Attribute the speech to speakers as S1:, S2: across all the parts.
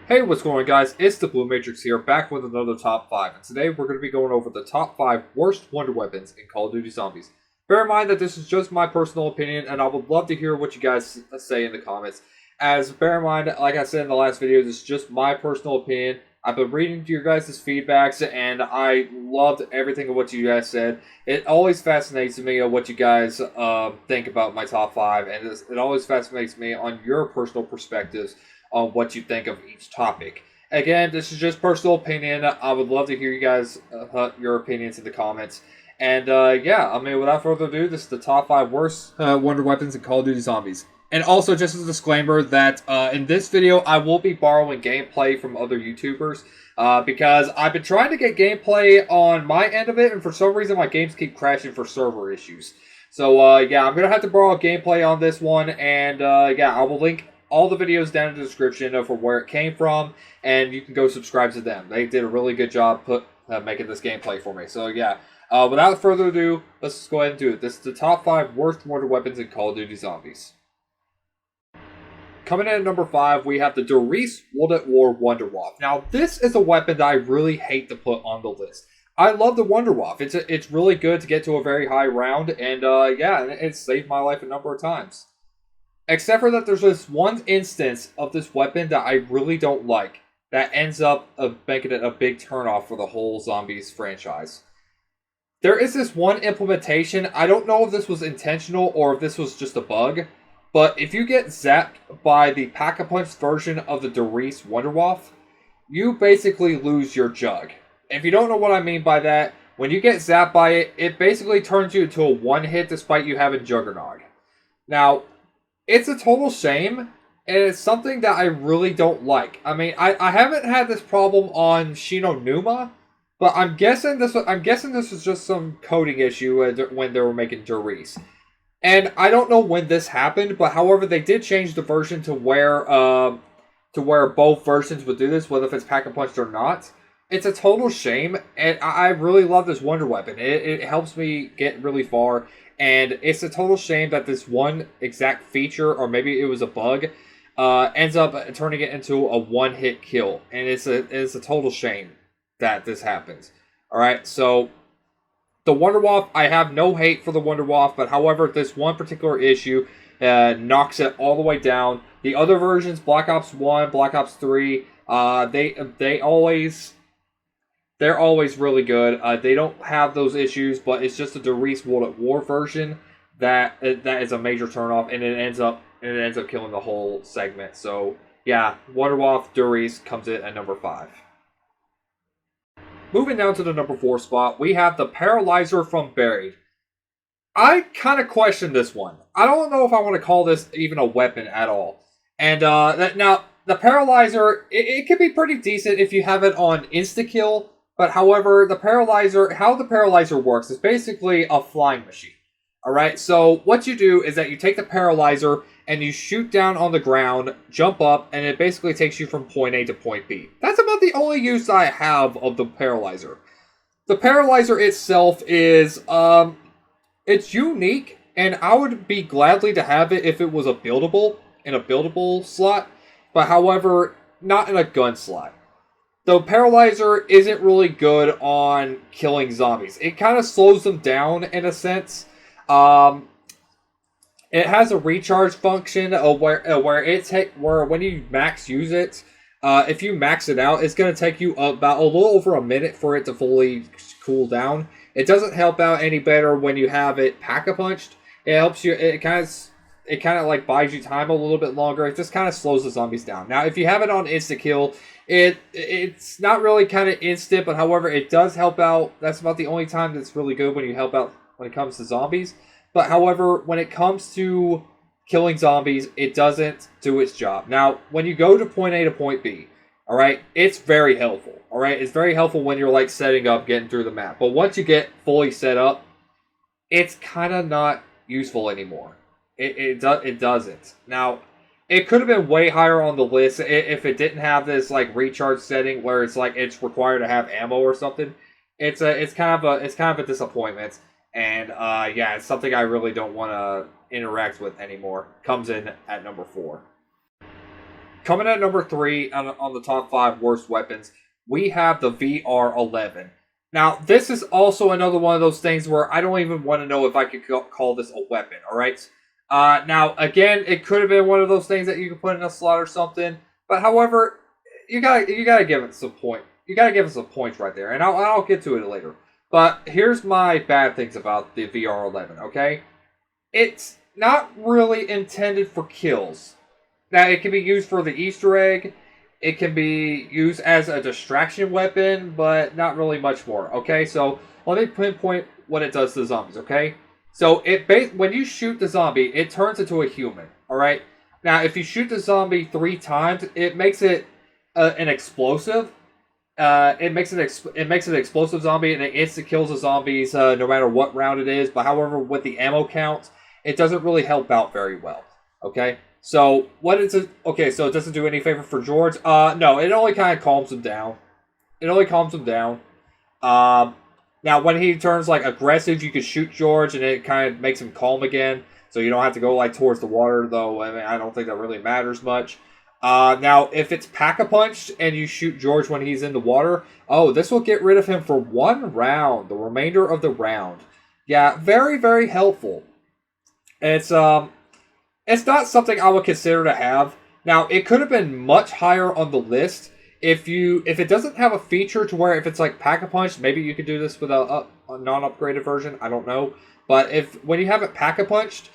S1: Hey, what's going on, guys? It's the Blue Matrix here, back with another top 5. And today we're going to be going over the top 5 worst wonder weapons in Call of Duty Zombies. Bear in mind that this is just my personal opinion, and I would love to hear what you guys say in the comments. As bear in mind, like I said in the last video, this is just my personal opinion. I've been reading your guys' feedbacks, and I loved everything of what you guys said. It always fascinates me what you guys think about my top 5, and it always fascinates me on your personal perspectives on what you think of each topic. Again, this is just personal opinion. I would love to hear you guys your opinions in the comments. And yeah, I mean, without further ado, this is the top 5 worst wonder weapons in Call of Duty Zombies. And also, just as a disclaimer, that in this video, I will be borrowing gameplay from other YouTubers. Because I've been trying to get gameplay on my end of it, and for some reason, my games keep crashing for server issues. So, yeah, I'm going to have to borrow gameplay on this one. And, yeah, I will link all the videos down in the description for where it came from, and you can go subscribe to them. They did a really good job making this gameplay for me. So yeah, without further ado, let's just go ahead and do it. This is the top 5 worst wonder weapons in Call of Duty Zombies. Coming in at number 5, we have the BO1 WAW Wonder WAW. Now, this is a weapon that I really hate to put on the list. I love the Wonder WAW. It's really good to get to a very high round, and yeah, it saved my life a number of times. Except for that there's this one instance of this weapon that I really don't like that ends up making it a big turnoff for the whole Zombies franchise. There is this one implementation, I don't know if this was intentional or if this was just a bug, but if you get zapped by the Pack-a-Punch version of the BO3 Wonder WAW, you basically lose your jug. If you don't know what I mean by that, when you get zapped by it, it basically turns you into a one-hit despite you having Juggernog. Now, it's a total shame, and it's something that I really don't like. I mean, I haven't had this problem on Shino Numa, but I'm guessing this was just some coding issue when they were making BO3. And I don't know when this happened, but however, they did change the version to where both versions would do this, whether if it's Pack-a-Punch or not. It's a total shame, and I really love this wonder weapon. It helps me get really far. And it's a total shame that this one exact feature, or maybe it was a bug, ends up turning it into a one-hit kill. And it's a total shame that this happens. Alright, so the Wonder WAW, I have no hate for the Wonder WAW, but however, this one particular issue knocks it all the way down. The other versions, Black Ops 1, Black Ops 3, they're always really good. They don't have those issues, but it's just a BO3 World at War version that is a major turnoff, and it ends up killing the whole segment. So yeah, Wonder WAW BO3 comes in at number 5. Moving down to the number 4 spot, we have the Paralyzer from Buried. I kind of question this one. I don't know if I want to call this even a weapon at all. And now the Paralyzer, it can be pretty decent if you have it on insta-kill. But however, how the Paralyzer works is basically a flying machine. Alright, so what you do is that you take the Paralyzer and you shoot down on the ground, jump up, and it basically takes you from point A to point B. That's about the only use I have of the Paralyzer. The Paralyzer itself is, it's unique, and I would be gladly to have it if it was in a buildable slot, but however, not in a gun slot. The Paralyzer isn't really good on killing zombies. It kind of slows them down in a sense. It has a recharge function where when you max use it, if you max it out, it's going to take you about a little over a minute for it to fully cool down. It doesn't help out any better when you have it Pack-a-Punched. It helps you. It kind of like buys you time a little bit longer. It just kind of slows the zombies down. Now, if you have it on insta-kill, it's not really kind of instant, but however, it does help out. That's about the only time that's really good when you help out when it comes to zombies. But however, when it comes to killing zombies, it doesn't do its job. Now, when you go to point A to point B, alright, it's very helpful. Alright, it's very helpful when you're like setting up, getting through the map. But once you get fully set up, it's kind of not useful anymore. It doesn't. Now, it could have been way higher on the list if it didn't have this like recharge setting where it's like it's required to have ammo or something. It's kind of a disappointment, and yeah, it's something I really don't want to interact with anymore. Comes in at number 4. Coming at number 3 on the top 5 worst weapons, we have the VR11. Now, this is also another one of those things where I don't even want to know if I could call this a weapon, alright? Now, again, it could have been one of those things that you could put in a slot or something, but however, you gotta give it some point. You gotta give it some points right there, and I'll get to it later. But here's my bad things about the VR11, okay? It's not really intended for kills. Now, it can be used for the Easter egg. It can be used as a distraction weapon, but not really much more. Okay, so let me pinpoint what it does to zombies. Okay, so when you shoot the zombie, it turns into a human. All right. Now, if you shoot the zombie 3 times, it makes it an explosive. It makes it an explosive zombie, and it insta kills the zombies no matter what round it is. But however, with the ammo count, it doesn't really help out very well. Okay. So, what is it? Okay, so it doesn't do any favor for George? No, it only kind of calms him down. It only calms him down. Now, when he turns, like, aggressive, you can shoot George, and it kind of makes him calm again. So you don't have to go, like, towards the water, though. I mean, I don't think that really matters much. Now, if it's Pack-a-Punched, and you shoot George when he's in the water, oh, this will get rid of him for 1 round. The remainder of the round. Yeah, very, very helpful. It's not something I would consider to have. Now, it could have been much higher on the list if it doesn't have a feature to where if it's like Pack-a-Punch, maybe you could do this with a non-upgraded version. I don't know, but when you have it Pack-a-Punched,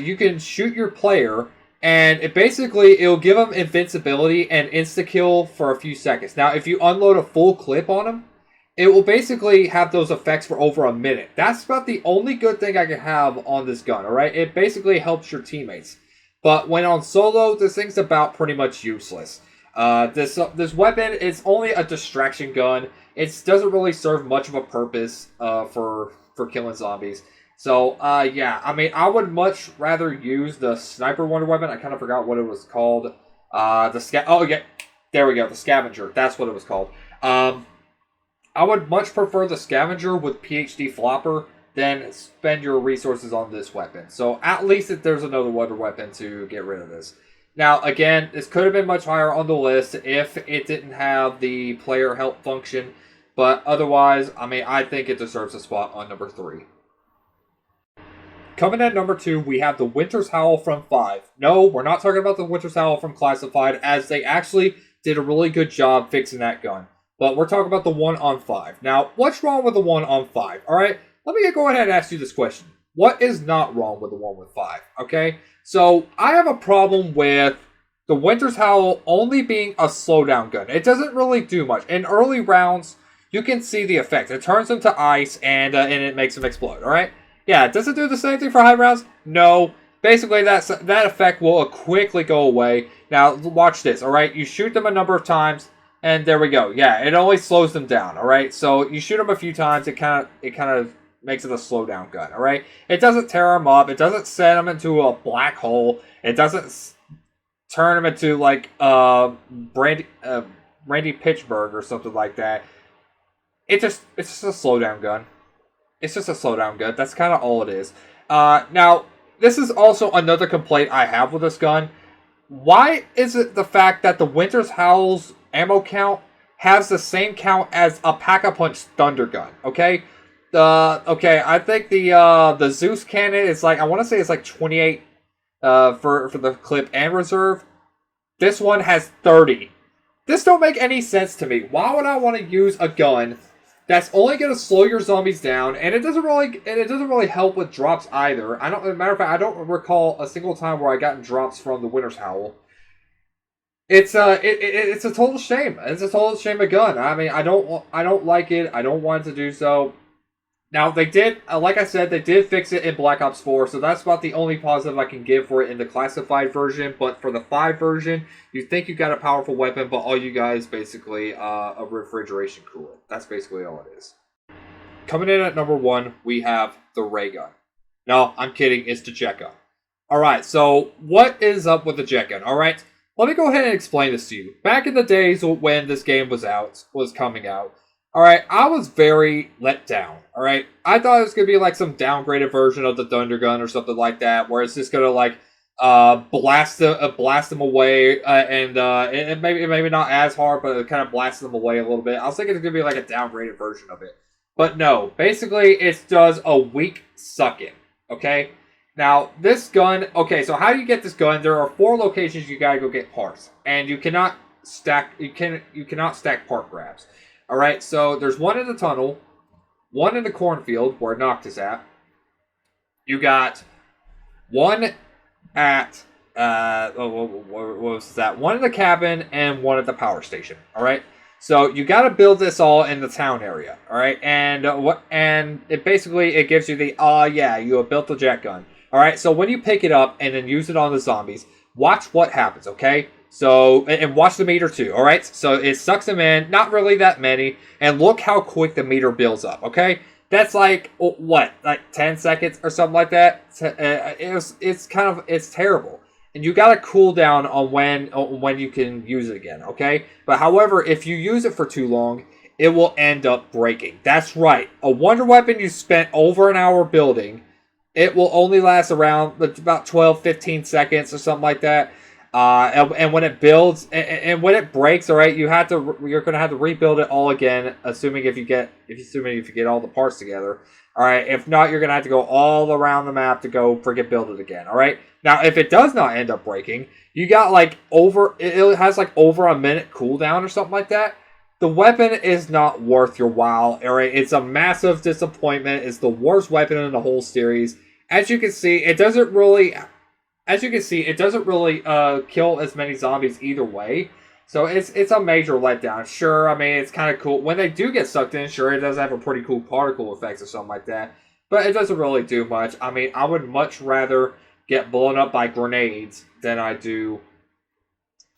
S1: you can shoot your player, and it'll give them invincibility and insta kill for a few seconds. Now, if you unload a full clip on them, it will basically have those effects for over a minute. That's about the only good thing I can have on this gun, alright? It basically helps your teammates. But when on solo, this thing's about pretty much useless. This weapon is only a distraction gun. It doesn't really serve much of a purpose for killing zombies. So, yeah, I mean, I would much rather use the sniper wonder weapon. I kind of forgot what it was called. Oh, yeah, there we go, the scavenger. That's what it was called. I would much prefer the Scavenger with PhD Flopper than spend your resources on this weapon. So at least if there's another wonder weapon to get rid of this. Now, again, this could have been much higher on the list if it didn't have the player help function. But otherwise, I mean, I think it deserves a spot on number 3. Coming at number 2, we have the Winter's Howl from 5. No, we're not talking about the Winter's Howl from Classified, as they actually did a really good job fixing that gun. But we're talking about the one on 5. Now, what's wrong with the one on 5? Alright, let me go ahead and ask you this question. What is not wrong with the one with 5? Okay, so I have a problem with the Winter's Howl only being a slowdown gun. It doesn't really do much. In early rounds, you can see the effect. It turns them to ice and it makes them explode, alright? Yeah, does it do the same thing for high rounds? No. Basically, that effect will quickly go away. Now, watch this, alright? You shoot them a number of times, and there we go. Yeah, it only slows them down, alright? So, you shoot them a few times, it kind of makes it a slowdown gun, alright? It doesn't tear them up, it doesn't send them into a black hole, it doesn't turn them into, like, Randy Pitchburgh or something like that. It's just a slowdown gun. It's just a slowdown gun. That's kind of all it is. Now, this is also another complaint I have with this gun. Why is it the fact that the Winter's Howl's ammo count has the same count as a Pack-a-Punch Thunder gun? Okay? I think the Zeus cannon is like, I want to say it's like 28 for the clip and reserve. This one has 30. This don't make any sense to me. Why would I want to use a gun that's only going to slow your zombies down, and it doesn't really help with drops either. As a matter of fact, I don't recall a single time where I gotten drops from the Winter's Howl. It's a total shame. It's a total shame of gun. I mean, I don't like it. I don't want to do so. Now, they did, like I said, they did fix it in Black Ops 4, so that's about the only positive I can give for it in the classified version. But for the 5 version, you think you got a powerful weapon, but all you got is basically a refrigeration cooler. That's basically all it is. Coming in at number 1, we have the ray gun. No, I'm kidding, it's the jet gun. Alright, so what is up with the jet gun? Alright, let me go ahead and explain this to you. Back in the days when this game was coming out, alright, I was very let down, alright? I thought it was going to be like some downgraded version of the Thunder Gun or something like that, where it's just going to like blast them away, and maybe not as hard, but it kind of blasts them away a little bit. I was thinking it's gonna be like a downgraded version of it, but no. Basically, it does a weak suck-in. Okay, now this gun. Okay, so how do you get this gun? There are 4 locations you gotta go get parts, and you cannot stack. You cannot stack part grabs. All right, so there's one in the tunnel, one in the cornfield where Noctis at. You got one at what was that? One in the cabin and one at the power station. All right. So you got to build this all in the town area. All right. And it basically it gives you the yeah, you have built the jet gun. All right. So when you pick it up and then use it on the zombies, watch what happens. Okay. So and watch the meter too. All right. So it sucks them in. Not really that many. And look how quick the meter builds up. Okay. That's like what, like 10 seconds or something like that. It's terrible, and you got to cool down on when you can use it again. Okay, but however, if you use it for too long, it will end up breaking. That's right, a wonder weapon you spent over an hour building, it will only last around about 12-15 seconds or something like that. And when it builds and when it breaks, all right, you're gonna have to rebuild it all again, assuming if you get all the parts together. All right, if not, you're gonna have to go all around the map to go freaking build it again. All right, now if it does not end up breaking, you got like it has like over a minute cooldown or something like that. The weapon is not worth your while. All right, it's a massive disappointment. It's the worst weapon in the whole series. As you can see, it doesn't really kill as many zombies either way. So it's a major letdown. Sure, I mean, it's kind of cool. When they do get sucked in, sure, it does have a pretty cool particle effects or something like that. But it doesn't really do much. I mean, I would much rather get blown up by grenades than I do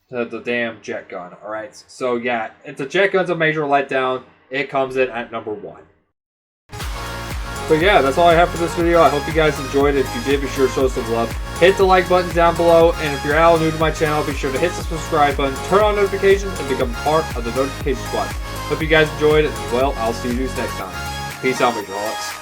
S1: the damn jet gun. Alright, so yeah, if the jet gun's a major letdown, it comes in at number 1. So yeah, that's all I have for this video. I hope you guys enjoyed it. If you did, be sure to show some love. Hit the like button down below, and if you're all new to my channel, be sure to hit the subscribe button, turn on notifications, and become part of the notification squad. Hope you guys enjoyed it. Well, I'll see you next time. Peace out, Major Hawks.